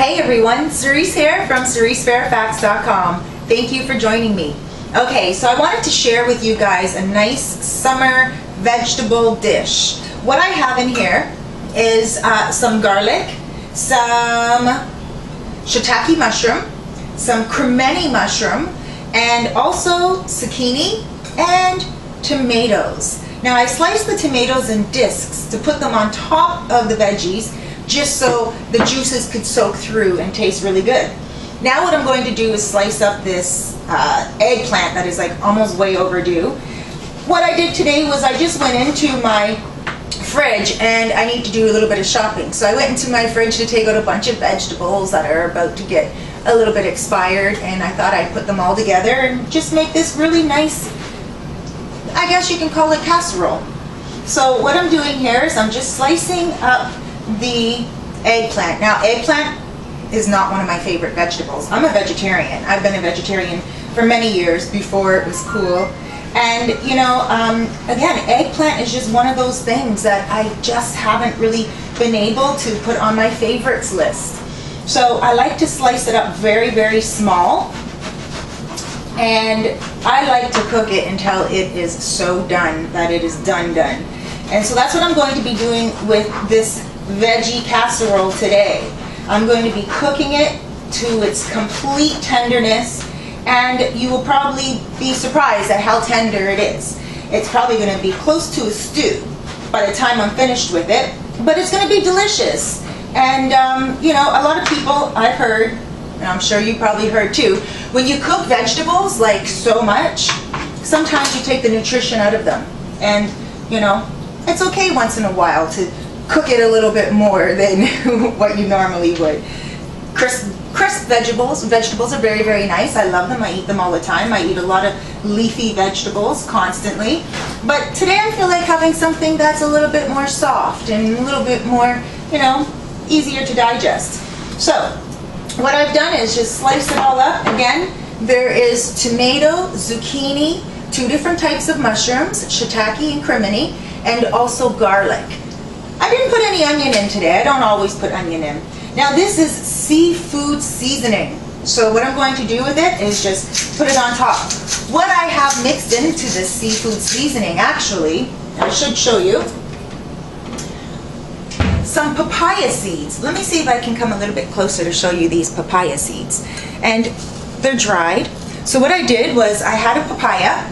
Hey everyone, Cerise here from CeriseFairFacts.com. Thank you for joining me. Okay, so I wanted to share with you guys a nice summer vegetable dish. What I have in here is some garlic, some shiitake mushroom, some cremini mushroom, and also zucchini and tomatoes. Now I sliced the tomatoes in discs to put them on top of the veggies just so the juices could soak through and taste really good. Now what I'm going to do is slice up this eggplant that is like almost way overdue. What I did today was I just went into my fridge and I need to do a little bit of shopping. So I went into my fridge to take out a bunch of vegetables that are about to get a little bit expired, and I thought I'd put them all together and just make this really nice, I guess you can call it casserole. So what I'm doing here is I'm just slicing up the eggplant. Now eggplant is not one of my favorite vegetables. I'm a vegetarian. I've been a vegetarian for many years before it was cool. And you know, again, eggplant is just one of those things that I just haven't really been able to put on my favorites list. So I like to slice it up very, very small. And I like to cook it until it is so done that it is done. And so that's what I'm going to be doing with this veggie casserole today. I'm going to be cooking it to its complete tenderness, and you will probably be surprised at how tender it is. It's probably going to be close to a stew by the time I'm finished with it, but it's going to be delicious. And you know, a lot of people, I've heard, and I'm sure you probably heard too, when you cook vegetables like so much, sometimes you take the nutrition out of them. And you know, it's okay once in a while to cook it a little bit more than what you normally would. Crisp vegetables. Vegetables are very, very nice. I love them. I eat them all the time. I eat a lot of leafy vegetables constantly. But today I feel like having something that's a little bit more soft and a little bit more, you know, easier to digest. So what I've done is just slice it all up. Again, there is tomato, zucchini, two different types of mushrooms, shiitake and cremini, and also garlic. I didn't put any onion in today. I don't always put onion in. Now this is seafood seasoning. So what I'm going to do with it is just put it on top. What I have mixed into this seafood seasoning, actually, I should show you, some papaya seeds. Let me see if I can come a little bit closer to show you these papaya seeds. And they're dried. So what I did was I had a papaya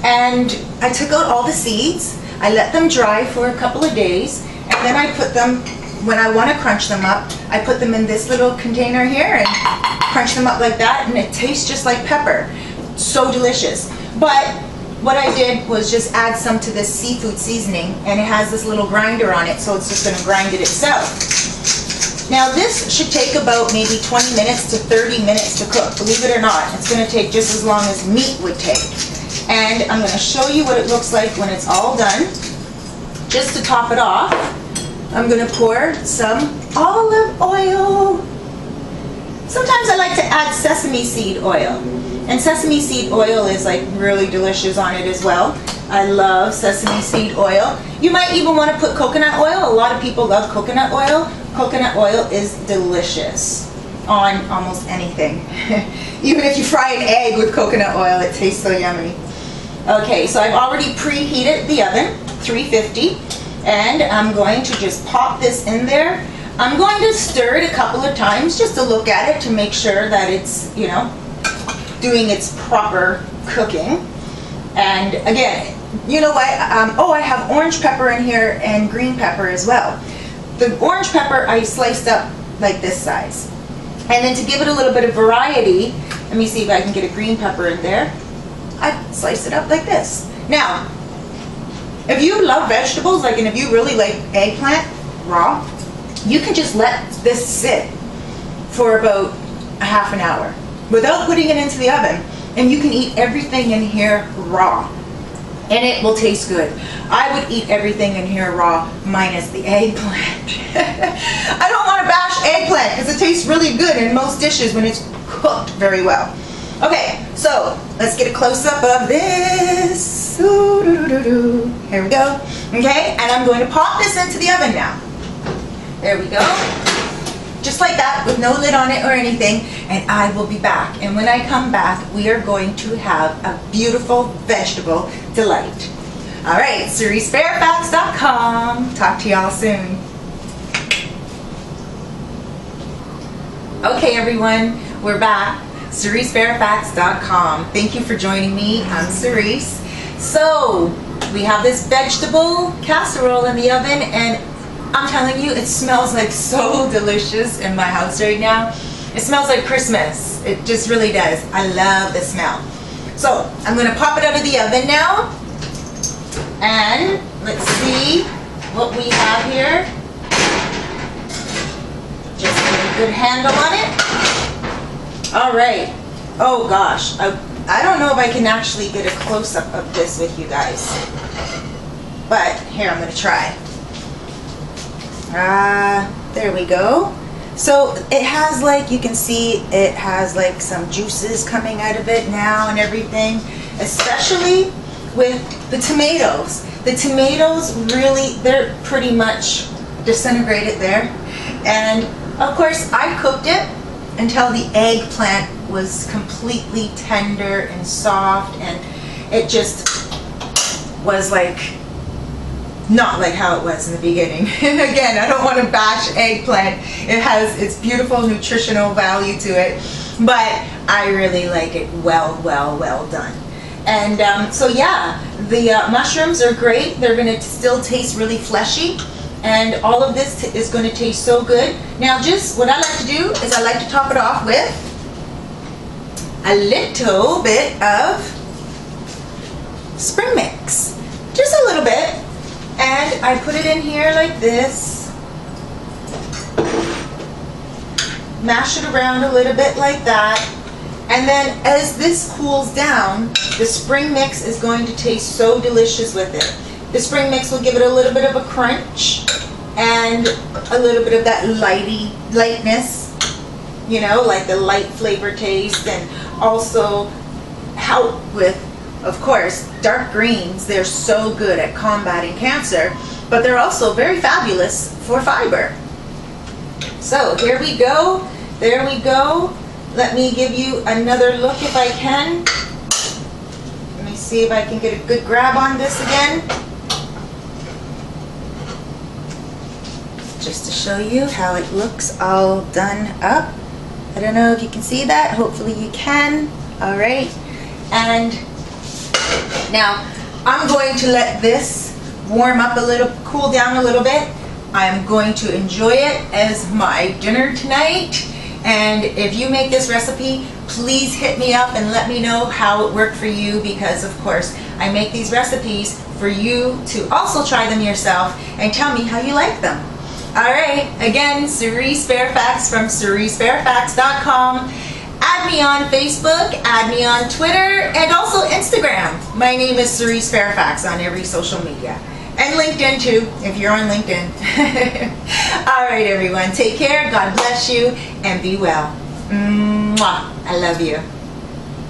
and I took out all the seeds. I let them dry for a couple of days, and then I put them, when I want to crunch them up, I put them in this little container here and crunch them up like that, and it tastes just like pepper. So delicious. But what I did was just add some to this seafood seasoning, and it has this little grinder on it, so it's just going to grind it itself. Now this should take about maybe 20 minutes to 30 minutes to cook. Believe it or not, it's going to take just as long as meat would take. And I'm going to show you what it looks like when it's all done. Just to top it off, I'm going to pour some olive oil. Sometimes I like to add sesame seed oil. And sesame seed oil is like really delicious on it as well. I love sesame seed oil. You might even want to put coconut oil. A lot of people love coconut oil. Coconut oil is delicious on almost anything. Even if you fry an egg with coconut oil, it tastes so yummy. Okay, so I've already preheated the oven, 350, and I'm going to just pop this in there. I'm going to stir it a couple of times just to look at it to make sure that it's, you know, doing its proper cooking. And again, you know what? Oh, I have orange pepper in here and green pepper as well. The orange pepper I sliced up like this size. And then to give it a little bit of variety, let me see if I can get a green pepper in there. I slice it up like this. Now, if you love vegetables, like, and if you really like eggplant raw, you can just let this sit for about a half an hour without putting it into the oven, and you can eat everything in here raw, and it will taste good. I would eat everything in here raw minus the eggplant. I don't want to bash eggplant because it tastes really good in most dishes when it's cooked very well. Okay, so let's get a close-up of this. Here we go. Okay, and I'm going to pop this into the oven now. There we go. just like that, with no lid on it or anything, and I will be back. And when I come back, we are going to have a beautiful vegetable delight. All right, CeriseFairfax.com. Talk to y'all soon. Okay, everyone, we're back. CeriseFairfax.com. Thank you for joining me. I'm Cerise. So, we have this vegetable casserole in the oven, and I'm telling you, it smells like so delicious in my house right now. It smells like Christmas. It just really does. I love the smell. So, I'm going to pop it out of the oven now. And let's see what we have here. Just get a good handle on it. All right. Oh gosh, I don't know if I can actually get a close-up of this with you guys, but here, I'm gonna try. There we go. So it has, like, you can see it has like some juices coming out of it now and everything, especially with the tomatoes. The tomatoes really, they're pretty much disintegrated there. And of course, I cooked it until the eggplant was completely tender and soft, and it just was like not like how it was in the beginning. Again, I don't want to bash eggplant. It has its beautiful nutritional value to it, but I really like it well done. And so yeah, the mushrooms are great. They're going to still taste really fleshy. And all of this is going to taste so good. Now, just what I like to do is I like to top it off with a little bit of spring mix. Just a little bit. And I put it in here like this. Mash it around a little bit like that. And then as this cools down, the spring mix is going to taste so delicious with it. The spring mix will give it a little bit of a crunch and a little bit of that lightness, you know, like the light flavor taste, and also help with, of course, dark greens. They're so good at combating cancer, but they're also very fabulous for fiber. So here we go. There we go. Let me give you another look if I can. Let me see if I can get a good grab on this again. Just to show you how it looks all done up. I don't know if you can see that. Hopefully you can. All right. And now I'm going to let this warm up a little, cool down a little bit. I'm going to enjoy it as my dinner tonight. And if you make this recipe, please hit me up and let me know how it worked for you, because of course I make these recipes for you to also try them yourself and tell me how you like them. Alright, again, Cerise Fairfax from CeriseFairfax.com. Add me on Facebook, add me on Twitter, and also Instagram. My name is Cerise Fairfax on every social media. And LinkedIn too, if you're on LinkedIn. Alright everyone, take care, God bless you, and be well. Mwah. I love you.